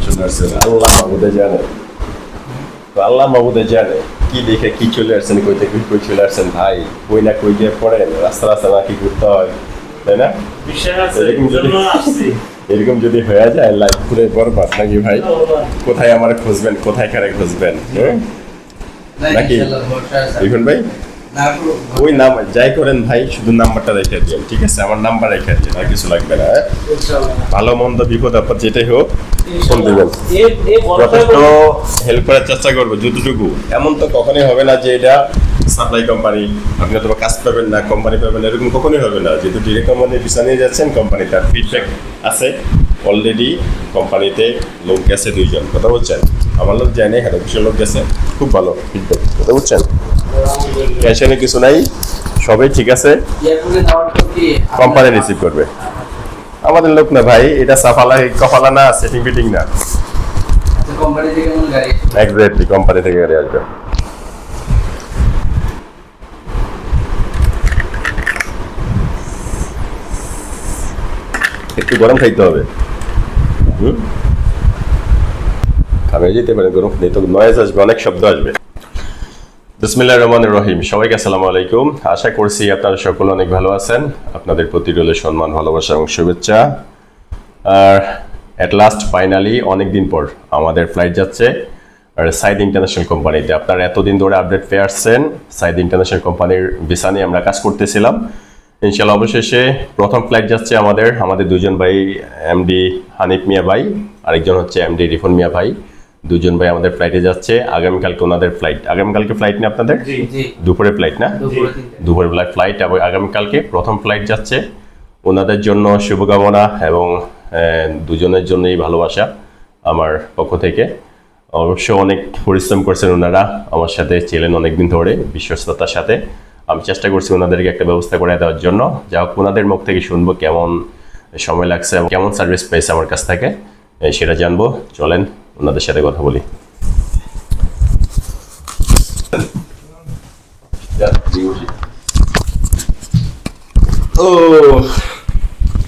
চলে আসছেন আল্লাহ মাহবুদে জানে, তো আল্লাহ মাহবুদে জানে কি দেখে কি চলে আসছেন, কই থেকে কই চলে আসছেন ভাই, কই না কই গিয়ে পড়েন, রাস্তা রাস্তা না কি ঘুরতে হয়, তাই না? এরকম যদি হয়ে যায় লাইফ পুরো বরবাদ নাকি ভাই? কোথায় আমার খুঁজবেন, কোথায় কারে খুঁজবেন নাকি দেখুন ভাই? ওই নাম যাই করেন ভাই, শুধু নাম্বারটা রেখে দিন, ঠিক আছে? আমার নাম্বার রেখে দিন, আর কিছু লাগবে না। ভালো মন্দ বিপদ আপদ যেটাই হোক ফোন দিবেন, যথেষ্ট হেল্প করার চেষ্টা করবো যতটুকু। এমন তো কখনোই হবে না যে এটা সাপ্লাই কোম্পানি, আপনি তো কাজ পাবেন না, কোম্পানি পাবেন, এরকম কখনোই হবে না। যেহেতু ডিরেক্ট কোম্পানির পিছনে নিয়ে যাচ্ছেন, কোম্পানি তার ফিডব্যাক আছে অলরেডি, কোম্পানিতে লোক গেছে 2 জন, কথা বলছেন? আমার লোক যায় না, এখানে কিছু লোক গেছে, খুব ভালো ফিডব্যাক, কথা বলছেন? টেনশনে কিছু নাই, সবাই ঠিক আছে, কোম্পানি রিসিভ করবে। আমাদের লোক না ভাই, এটা সাফালা কফালা না, সেটিং ফিটিং না, কোম্পানি থেকে কোন গাড়ি? এক্স্যাক্টলি কোম্পানি থেকে গাড়ি আসবে। একটু গরম খাইতে হবে, খাবে যেতে পারেন, গরম নেই তো নয়েজ আসবে, অনেক শব্দ আসবে। বিসমিল্লাহির রহমানির রহিম। সবাইকে আসসালামু আলাইকুম। আশা করছি আপনারা সকলে অনেক ভালো আছেন। আপনাদের প্রতি রইল সম্মান, ভালোবাসা এবং শুভেচ্ছা। আর অ্যাট লাস্ট ফাইনালি অনেকদিন পর আমাদের ফ্লাইট যাচ্ছে আর সাইদ ইন্টারন্যাশনাল কোম্পানিতে। আপনারা এতদিন ধরে আপডেট পেয়ে আসছেন, সাইদ ইন্টারন্যাশনাল কোম্পানির ভিসা নিয়ে আমরা কাজ করতেছিলাম। ইনশাআল্লাহ অবশেষে প্রথম ফ্লাইট যাচ্ছে আমাদের 2 জন ভাই, এমডি হানিফ মিয়া ভাই, আরেকজন হচ্ছে এমডি রিফন মিয়া ভাই। 2 জন ভাই আমাদের ফ্লাইটে যাচ্ছে। আগামীকালকে ওনাদের ফ্লাইট, আগামীকালকে ফ্লাইট না আপনাদের? দুপুরে ফ্লাইট না? দুপুরে ফ্লাইট, এবং আগামীকালকে প্রথম ফ্লাইট যাচ্ছে। ওনাদের জন্য শুভকামনা এবং 2 জনের জন্যই ভালোবাসা আমার পক্ষ থেকে। অবশ্য অনেক পরিশ্রম করছেন ওনারা, আমার সাথে ছিলেন অনেকদিন ধরে বিশ্বস্ততার সাথে। আমি চেষ্টা করছি ওনাদেরকে একটা ব্যবস্থা করে দেওয়ার জন্য। যা হোক, ওনাদের মুখ থেকে শুনবো কেমন সময় লাগছে এবং কেমন সার্ভিস পেয়েছে আমার কাছ থেকে, সেটা জানবো। চলেন ওনাদের সাথে কথা বলি।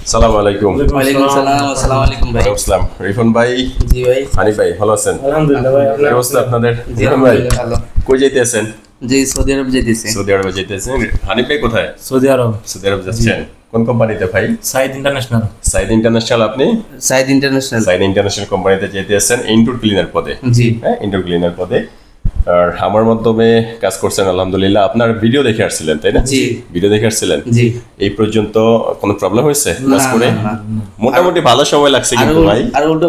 আসসালামু আলাইকুম। ওয়ালাইকুম আসসালাম। আসসালামু আলাইকুম ভাই। আসসালাম। রিফন ভাই, জি ভাই। হানিফ ভাই, ভালো আছেন? আলহামদুলিল্লাহ ভাই। কি অবস্থা আপনাদের? জি রিফন ভাই ভালো। কই যাইতেছেন? জি সৌদি আরব যাইতেছি। সৌদি আরবে যাইতেছেন। হানিফ ভাই কোথায়? সৌদি আরব। সৌদি আরব যাচ্ছেন। কোন কোম্পানিতে ভাই? সাইদ ইন্টারন্যাশনাল। সাইদ ইন্টারন্যাশনাল। আপনি সাইদ ইন্টারন্যাশনাল। সাইদ ইন্টারন্যাশনাল কোম্পানিতে যেতেছেন ইনডোর ক্লিনার পদে। জি হ্যাঁ, ইনডোর ক্লিনার পদে। আর আমার মাধ্যমে কাজ করছেন আলহামদুলিল্লাহ। আপনার ভিডিও দেখে আসছিলেন তাই না? জি ভিডিও দেখে আসছিলেন। জি। এই পর্যন্ত কোনো প্রবলেম হয়েছে কাজ না, করে? না, মোটামুটি ভালো সময় লাগছে কিন্তু ভাই। আর উল্টো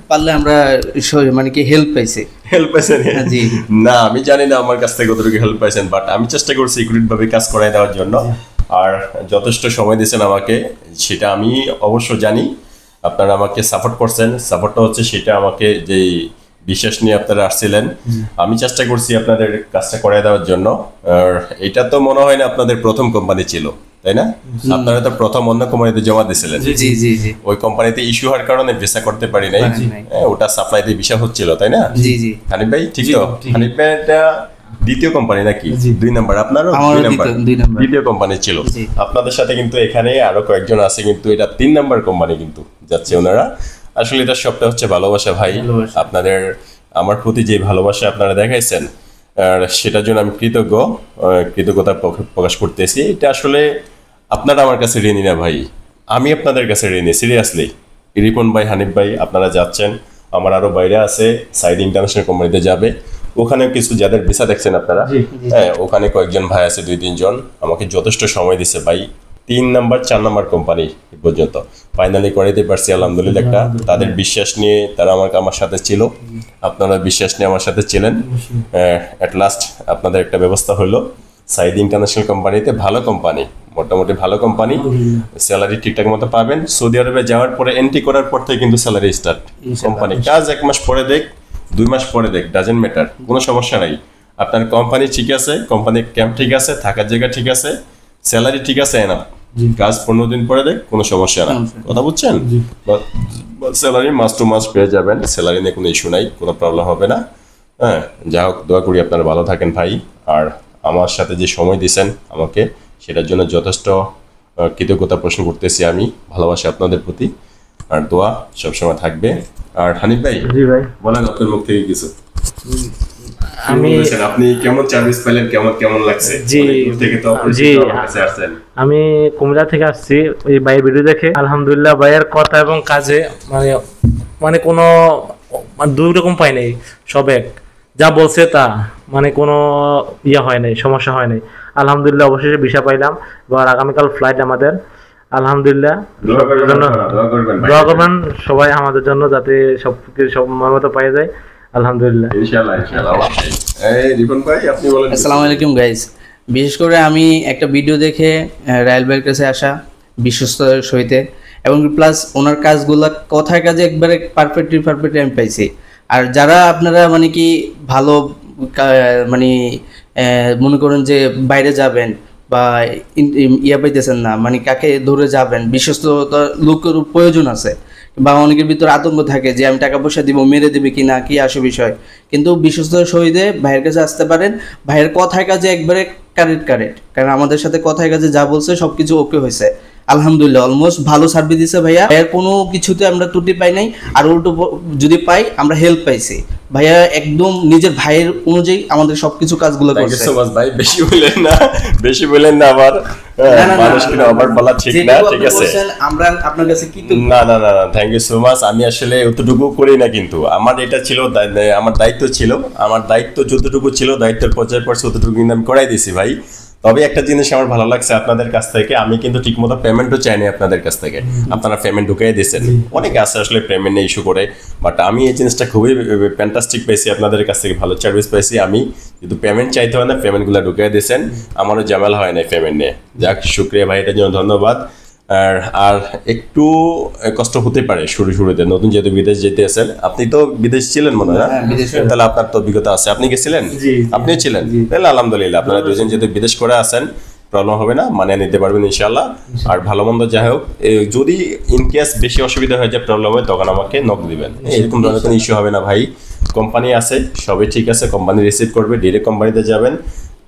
পারলে আমরা মানে কি হেল্প পাইছি। হেল্প পাইছেন? জি না, আমি জানি না আমার কাছ থেকে কতটুকু হেল্প পাইছেন, বাট আমি চেষ্টা করছি সিকিউরিটি ভাবে কাজ করাই দেওয়ার জন্য। আর যথেষ্ট সময় দিয়েছেন আমাকে, সেটা আমি অবশ্য জানি। আপনারা আমাকে সাপোর্ট করছেন, সাপোর্টটা হচ্ছে সেটা আমাকে যেই বিশ্বাস নিয়ে আপনারা আসছিলেন, আমি চেষ্টা করছি আপনাদের কাজটা করাই দেওয়ার জন্য। আর এটা তো মনে হয় না আপনাদের প্রথম কোম্পানি ছিল, তাই না? আপনারা তো প্রথম অন্য কোম্পানিতে জমা দিয়েছিলেন। জি জি জি। ওই কোম্পানিতে ইস্যু হওয়ার কারণে ভিসা করতে পারি নাই। হ্যাঁ, ওটা সাপ্লাইতে ভিসা হচ্ছিল, তাই না? জি জি। হানিফ ভাই ঠিক তো? হানিফ ভাই এটা দ্বিতীয় কোম্পানি নাকি? 2 নাম্বার। আপনারও আমারও 2 নাম্বার। দুই নাম্বার। দ্বিতীয় কোম্পানি ছিল। জি। আপনাদের সাথে কিন্তু এখানে আরো কয়েকজন আছে, কিন্তু এটা 3 নাম্বার কোম্পানি কিন্তু যাচ্ছে ওনারা। আসলে এটা সবটা হচ্ছে ভালোবাসা ভাই। আপনাদের আমার প্রতি যে ভালোবাসা আপনারা দেখাইছেন, আর সেটার জন্য আমি কৃতজ্ঞতা প্রকাশ করতেছি। এটা আসলে আপনারা আমার কাছে ঋণী না ভাই, আমি আপনাদের কাছে ঋণী সিরিয়াসলি। রিপন ভাই, হানিফ ভাই, আপনারা যাচ্ছেন। আমার আরো বাইরে আছে, সাইদ ইন্টারন্যাশনাল কোম্পানিতে যাবে। ওখানে কিছু যাদের ভিসা দেখছেন আপনারা, হ্যাঁ, ওখানে কয়েকজন ভাই আছে, 2-3 জন আমাকে যথেষ্ট সময় দিছে ভাই। 3 নাম্বার 4 নাম্বার কোম্পানি পর্যন্ত ফাইনালি করাইতে পারছি আলহামদুলিল্লাহ। একটা তাদের বিশ্বাস নিয়ে তারা আমার সাথে ছিল, আপনারা বিশ্বাস নিয়ে আমার সাথে ছিলেন। অ্যাট লাস্ট আপনাদের একটা ব্যবস্থা হলো সাইদ ইন্টারন্যাশনাল কোম্পানিতে। ভালো কোম্পানি, মোটামুটি ভালো কোম্পানি। স্যালারি ঠিকঠাক মতো পাবেন। সৌদি আরবে যাওয়ার পরে এন্ট্রি করার পর থেকে কিন্তু স্যালারি স্টার্ট। কোম্পানি কাজ 1 মাস পরে দেখ, 2 মাস পরে দেখ, ডাজেন্ট ম্যাটার, কোনো সমস্যা নাই। আপনার কোম্পানি ঠিক আছে, কোম্পানির ক্যাম্প ঠিক আছে, থাকার জায়গা ঠিক আছে, স্যালারি ঠিক আছে, না কাজ 15 দিন পরে দেখ, কোনো সমস্যা না। কথা বুঝছেন? স্যালারি মাস টু মাস পেয়ে যাবেন, স্যালারি নিয়ে কোনো ইস্যু নাই, কোনো প্রবলেম হবে না। হ্যাঁ, যা হোক, দোয়া করি আপনারা ভালো থাকেন ভাই। আর আমার সাথে যে সময় দিয়েছেন আমাকে, সেটার জন্য যথেষ্ট কৃতজ্ঞতা পোষণ করতেছি আমি, ভালোবাসি আপনাদের প্রতি। আর দোয়া সবসময় থাকবে। আর হানিফ ভাই, জি ভাই, বলেন আপনার মুখ থেকে কিছু। আমি আপনি কেমন সার্ভিস পেলেন, কেমন লাগছে? জি, থেকে তো জি, আমার কাছে আসছেন। আমি কুমিল্লা থেকে আসছি এই ভাইয়ের ভিডিও দেখে। আলহামদুলিল্লাহ ভাইয়ের কথা এবং কাজে মানে কোনো দুই রকম পাই নাই, সব এক, যা বলছে তা মানে কোনো হয় নাই, সমস্যা হয় নাই। আলহামদুলিল্লাহ অবশেষে ভিসা পাইলাম। এবার আগামীকাল ফ্লাইট আমাদের। আলহামদুলিল্লাহ দোয়া করবেন সবাই আমাদের জন্য, যাতে সব সময় মতো পাই যায়। আলহামদুলিল্লাহ, ইনশাআল্লাহ। এই রিপন ভাই, আপনি বলেন। আসসালামু আলাইকুম গাইস। বিশেষ করে আমি একটা ভিডিও দেখে রায়েল ভাইয়ের কাছে আসা বিশ্বস্ততার সহিতে, এবং প্লাস ওনার কাজগুলো কথায় কাজে একবারে পারফেক্টলি আমি পাইছি। আর যারা আপনারা মানে কি ভালো মানে মনে করেন যে বাইরে যাবেন বা পাইতেছেন না, মানে কাকে ধরে যাবেন, বিশ্বস্ততা লোকের প্রয়োজন আছে, বা অনেকের ভিতরে আতঙ্ক থাকে যে আমি টাকা পয়সা দিব, মেরে দিবে কিনা, কি আসে বিষয়। কিন্তু বিশ্বস্ততার সহিতে ভাইয়ের কাছে আসতে পারেন। ভাইয়ের কথায় কাজে একবারে কারেক্ট, কারণ আমাদের সাথে কথায় কাজে যা বলছে সবকিছু ওকে হয়েছে আলহামদুলিল্লাহ। অলমোস্ট ভালো সার্ভিস দিচ্ছে ভাইয়া। ভাইয়ার কোনো কিছুতে আমরা ত্রুটি পাই নাই, আর উল্টো যদি পাই আমরা হেল্প পাইছি। ভাইয়া একদম নিজের ভাইয়ের অনুযায়ী আমাদের সবকিছু কাজগুলো করছে। ভাই বেশি বলেন না আবার, মানুষকে আবার বলা ঠিক না, ঠিক আছে? আমরা আপনার কাছে কি না, থ্যাংক ইউ সো মাচ। আমি আসলে অতটুকু করি না, কিন্তু আমার এটা ছিল, আমার দায়িত্ব ছিল, আমার দায়িত্ব যতটুকু ছিল, দায়িত্বের পর্যায়ে পড়ছে ততটুকু কিন্তু আমি করাই দিছি ভাই। তবে একটা জিনিস আমার ভালো লাগছে আপনাদের কাছ থেকে, আমি কিন্তু ঠিকমতো পেমেন্টও চাইনি আপনাদের কাছ থেকে, আপনারা পেমেন্ট ঢুকিয়ে দিয়েছেন। অনেকে আছে আসলে পেমেন্ট নিয়ে ইস্যু করে, বাট আমি এই জিনিসটা খুবই ফ্যান্টাস্টিক পেয়েছি আপনাদের কাছ থেকে, ভালো সার্ভিস পেয়েছি। আমি কিন্তু পেমেন্ট চাইতে হয় না, পেমেন্টগুলো ঢুকিয়ে দিয়েছেন, আমারও ঝামেলা হয় না পেমেন্ট নিয়ে। যাক, শুক্রিয়া ভাই, এটার জন্য ধন্যবাদ। আর একটু কষ্ট হতে পারে শুরুতে, নতুন যেহেতু বিদেশ যেতে আছেন। আপনি তো বিদেশ ছিলেন মনে হয়, তাহলে আপনার তো অভিজ্ঞতা আছে, আপনি গেছিলেন? আপনিও ছিলেন, তাহলে আলহামদুলিল্লাহ। আপনারা দুজন যেহেতু বিদেশ করে আসেন, প্রবলেম হবে না, মানে নিতে পারবেন ইনশাআল্লাহ। আর ভালো মন্দ যাই হোক, যদি ইনকেস বেশি অসুবিধা হয়ে যায়, প্রবলেম হয়, তখন আমাকে নক দিবেন। এরকম ধরনের কোনো ইস্যু হবে না ভাই। কোম্পানি আছে, সবই ঠিক আছে, কোম্পানি রিসিভ করবে, ডিরেক্ট কোম্পানিতে যাবেন,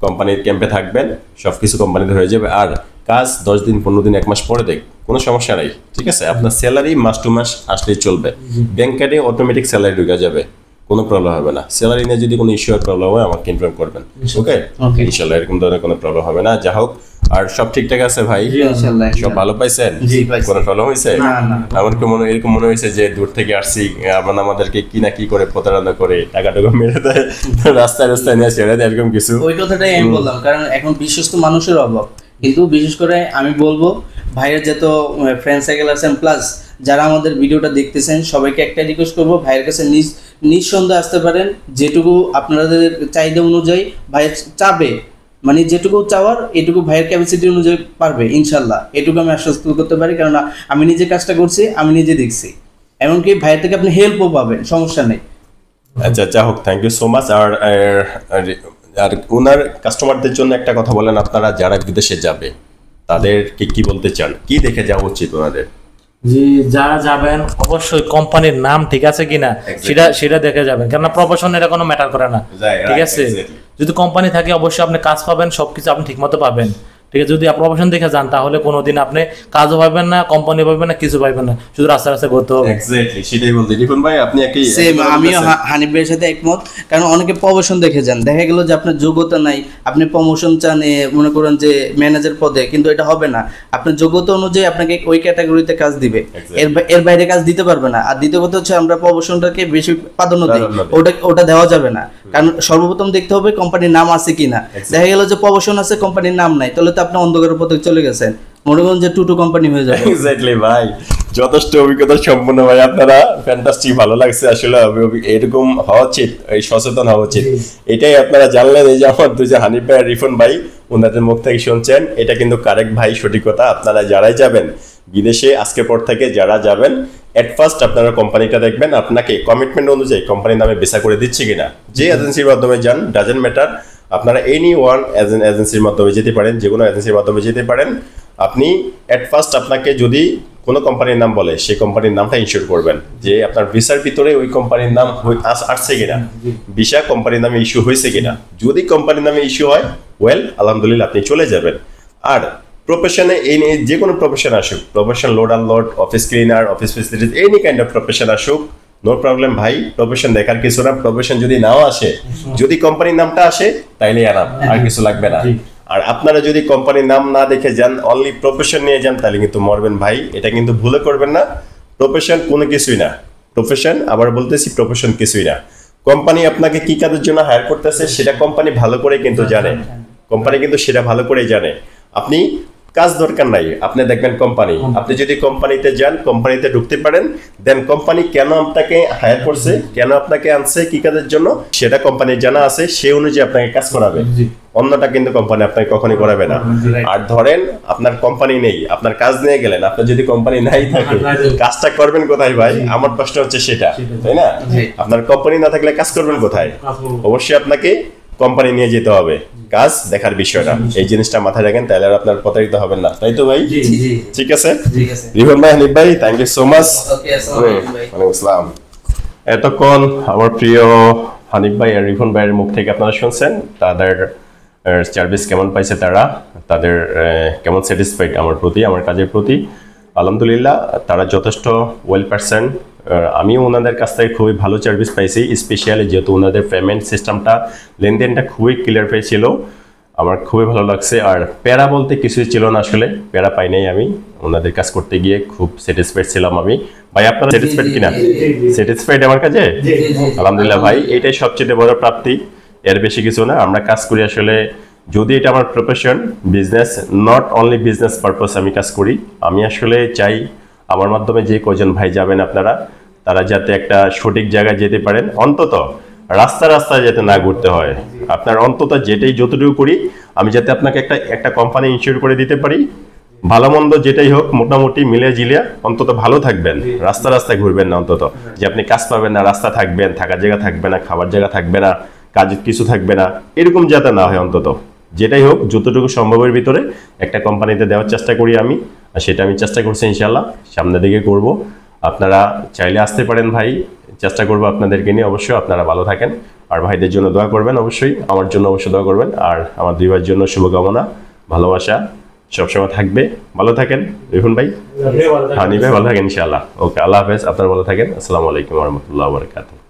কোম্পানির ক্যাম্পে থাকবেন, সব কিছু কোম্পানিতে হয়ে যাবে। আর কাজ 10 দিন 15 দিন 1 মাস পরে দেখ, কোনো সমস্যা নাই, ঠিক আছে? আপনার স্যালারি মাস টু মাস আসলেই চলবে, ব্যাংক কার্ডে অটোমেটিক স্যালারি ঢুকে যাবে, কোনো প্রবলেম হবে না। স্যালারি নিয়ে যদি কোনো ইস্যু হয়, প্রবলেম হয়, আমাকে ইনফর্ম করবেন, ওকে? ইনশাআল্লাহ এরকম ধরনের কোনো প্রবলেম হবে না। যা হোক, আর সব ঠিকঠাক আছে ভাই? সব ভালো পাইছেন? কোনো প্রবলেম হয়েছে? এমনকি এরকম মনে হয়েছে যে দূর থেকে আসছি, আমাদেরকে কি না কি করে প্রতারণা করে টাকা মেরে দেয়, রাস্তায় নিয়ে ছেড়ে দেয়, এরকম কিছু? ওই কথাটাই আমি বললাম, কারণ এখন বিশ্বস্ত মানুষের অভাব। কিন্তু বিশেষ করে আমি বলবো ভাইয়ের যত ফ্রেন্ড সার্কেল আছেন, প্লাস যারা আমাদের ভিডিওটা দেখতেছেন, সবাইকে একটা রিকোয়েস্ট করবো, ভাইয়ের কাছে নিঃসন্দেহে আসতে পারেন। যেটুকু আপনাদের চাহিদা অনুযায়ী ভাই চাবে, মানে যেটুকু চাওয়ার এটুকু ভাইয়ের ক্যাপাসিটি অনুযায়ী পারবে ইনশাল্লাহ, এটুকু আমি আশ্বস্ত করতে পারি। কারণ আমি নিজে কাজটা করছি, আমি নিজে দেখছি। এমনকি ভাইয়ের থেকে আপনি হেল্পও পাবেন, সমস্যা নেই। আচ্ছা, যা হোক, থ্যাংক ইউ সো মাচ। আর ওনার কাস্টমারদের জন্য একটা কথা বলেন, আপনারা যারা বিদেশে যাবে তাদেরকে কি বলতে চান, কি দেখে যাওয়া উচিত ওনাদের? জি, যারা যাবেন অবশ্যই কোম্পানির নাম ঠিক আছে কিনা সেটা দেখে যাবেন, কেননা প্রফেশন এটা কোনো ম্যাটার করে না, ঠিক আছে? যদি কোম্পানি থাকে অবশ্যই আপনি কাজ পাবেন, সবকিছু আপনি ঠিকমতো পাবেন, ঠিক আছে? যদি প্রফেশন দেখে যান, তাহলে কোনোদিন আপনি কাজও পাবেন না, কোম্পানি পাবেন না, কিছু পাবেন না, শুধু রাস্তা ঘুরতে হবে। এক্স্যাক্টলি, সেটাই বলতে। রিপন ভাই, আপনি একই সেম, আমিও হানিফ ভাইয়ের সাথে একমত। কারণ অনেকে প্রমোশন দেখে যান, দেখা গেল যে আপনার যোগ্যতা নাই, আপনি প্রমোশন চান মনে করেন যে ম্যানেজার পদে, কিন্তু এটা হবে না। আপনার যোগ্যতা অনুযায়ী আপনাকে ওই ক্যাটাগরিতে কাজ দিবে, এর বাইরে কাজ দিতে পারবে না। আর দ্বিতীয় কথা হচ্ছে, আমরা প্রমোশনটাকে বেশি প্রাধান্য দিই, ওটা দেওয়া যাবে না। কারণ সর্বপ্রথম দেখতে হবে কোম্পানির নাম আছে কিনা। দেখা গেল যে প্রমোশন আছে, কোম্পানির নাম নাই, তাহলে তো আপনি অন্ধকারের পথে চলে গেছেন, মনে করেন যে টুটু কোম্পানি হয়ে যাবে। এক্স্যাক্টলি ভাই, যথেষ্ট অভিজ্ঞতা সম্পন্ন ভাই, আপনারা ফ্যান্টাস্টিক, ভালো লাগছে আসলে। এরকম হওয়া উচিত, এই সচেতন হওয়া উচিত। এটাই আপনারা জানলেন, এই যে আমার দুজন হানিফ ভাই আর রিফন ভাই, ওনাদের মুখ থেকে শুনছেন, এটা কিন্তু কারেক্ট ভাই, সঠিক কথা। আপনারা যারাই যাবেন বিদেশে, আজকের পর থেকে যারা যাবেন, এট ফার্স্ট আপনারা কোম্পানিটা দেখবেন, আপনাকে কমিটমেন্ট অনুযায়ী কোম্পানির নামে ভিসা করে দিচ্ছে কিনা। যে এজেন্সির মাধ্যমে যান, ডাজেন্ট ম্যাটার, আপনারা এনি ওয়ান এজেন্সির মাধ্যমে যেতে পারেন, যে কোনো এজেন্সির মাধ্যমে যেতে পারেন। আপনি এট ফার্স্ট আপনাকে যদি কোনো কোম্পানির নাম বলে, সেই কোম্পানির নামটা ইনশিওর করবেন, যে আপনার ভিসার ভিতরে ওই কোম্পানির নাম আসছে কিনা, ভিসা কোম্পানির নামে ইস্যু হয়েছে কিনা। যদি কোম্পানির নামে ইস্যু হয়, ওয়েল আলহামদুলিল্লাহ, আপনি চলে যাবেন। আর প্রফেশনে যে কোনো প্রফেশন আসুক, profession load unload, office cleaner, office facilities, any kind of profession আসুক, নো প্রবলেম ভাই। প্রফেশন দেখার কিছু না, প্রফেশন যদি নাও আসে, যদি কোম্পানির নামটা আসে তাইলে আরাম, আর কিছু লাগবে না। আর আপনারা যদি কোম্পানির নাম না দেখে যান, অনলি প্রফেশন নিয়ে যান, তাহলে কিন্তু মরবেন ভাই। এটা কিন্তু ভুলে করবেন না। প্রফেশন কোনো কিছুই না, প্রফেশন, আবার বলতেছি প্রফেশন কিছুই না। কোম্পানি আপনাকে কি কাজের জন্য হায়ার করতেছে সেটা কোম্পানি ভালো করে কিন্তু জানে, কোম্পানি কিন্তু সেটা ভালো করেই জানে। আপনি কাজ দরকার নাই, আপনি দেখবেন কোম্পানি, আপনি যদি কোম্পানিতে যান, কোম্পানিতে ঢুকতে পারেন, দেন কোম্পানি কেন আপনাকে হায়ার করছে, কেন আপনাকে আনছে, কি কাজের জন্য, সেটা কোম্পানির জানা আছে, সেই অনুযায়ী আপনাকে কাজ করাবে। অন্যটা কিন্তু কোম্পানি আপনাকে কখনই করাবে না। আর ধরেন আপনার কোম্পানি নেই, আপনার কাজ নিয়ে গেলেন, আপনার যদি কোম্পানি নাই থাকে, কাজটা করবেন কোথায় ভাই? আমার প্রশ্ন হচ্ছে সেটা, তাই না? আপনার কোম্পানি না থাকলে কাজ করবেন কোথায়? অবশ্যই আপনাকে কোম্পানি নিয়ে যেতে হবে, কাজ দেখার বিষয়টা। এই জিনিসটা মাথায় রাখেন, তাহলে আর আপনার প্রতারিত হবেন না, তাই তো ভাই? ঠিক আছে রিপন ভাই, হানিফ ভাই, থ্যাংক ইউ সো মাচ। ওয়ালাইকুম আসসালাম। এতক্ষণ আমার প্রিয় হানিফ ভাই আর রিপন ভাইয়ের মুখ থেকে আপনারা শুনছেন তাদের সার্ভিস কেমন পাইছে, তাদের কেমন স্যাটিসফাইড আমার প্রতি, আমার কাজের প্রতি। আলহামদুলিল্লাহ তারা যথেষ্ট ওয়েল পারসন। আমিও ওনাদের কাছ থেকে খুবই ভালো সার্ভিস পাইছি, স্পেশালি যেহেতু ওনাদের পেমেন্ট সিস্টেমটা, লেনদেনটা খুবই ক্লিয়ার পেয়েছিল, আমার খুবই ভালো লাগছে। আর প্যারা বলতে কিছুই ছিল না, আসলে প্যারা পাই নাই আমি, ওনাদের কাজ করতে গিয়ে খুব স্যাটিসফাইড ছিলাম আমি। ভাই আপনারা স্যাটিসফাইড কিনা? স্যাটিসফাইড আমার কাছে? আলহামদুলিল্লাহ ভাই, এটাই সবচেয়ে বড় প্রাপ্তি, এর বেশি কিছু না। আমরা কাজ করি আসলে, যদি এটা আমার profession, business, not only business purpose আমি কাজ করি। আমি আসলে চাই আমার মাধ্যমে যে কজন ভাই যাবেন আপনারা, তারা যাতে একটা সঠিক জায়গায় যেতে পারেন, অন্তত রাস্তায় যাতে না ঘুরতে হয়। আপনার অন্তত যেটাই যতটুকু করি আমি যাতে আপনাকে একটা কোম্পানি ইনশিওর করে দিতে পারি, ভালো মন্দ যেটাই হোক মোটামুটি মিলে জিলিয়া অন্তত ভালো থাকবেন, রাস্তায় ঘুরবেন না, অন্তত যে আপনি কাজ পাবেন না, রাস্তা থাকবেন, থাকার জায়গা থাকবে না, খাবার জায়গা থাকবে না, কাজের কিছু থাকবে না, এরকম যাতে না হয়। অন্তত যেটাই হোক যতটুকু সম্ভবের ভিতরে একটা কোম্পানিতে দেওয়ার চেষ্টা করি আমি, আর সেটা আমি চেষ্টা করছি ইনশাল্লাহ, সামনের দিকে করব। আপনারা চাইলে আসতে পারেন ভাই, চেষ্টা করবো আপনাদেরকে নিয়ে। অবশ্যই আপনারা ভালো থাকেন, আর ভাইদের জন্য দোয়া করবেন, অবশ্যই আমার জন্য অবশ্যই দোয়া করবেন। আর আমার দুই ভাইয়ের জন্য শুভকামনা, ভালোবাসা সবসময় থাকবে। ভালো থাকেন রিপন ভাই, হানি ভাই ভালো থাকেন ইনশাআল্লাহ। ওকে, আল্লাহ হাফেজ, আপনারা ভালো থাকেন। আসসালামু আলাইকুম ওয়া রাহমাতুল্লাহি ওয়া বারাকাতুহু।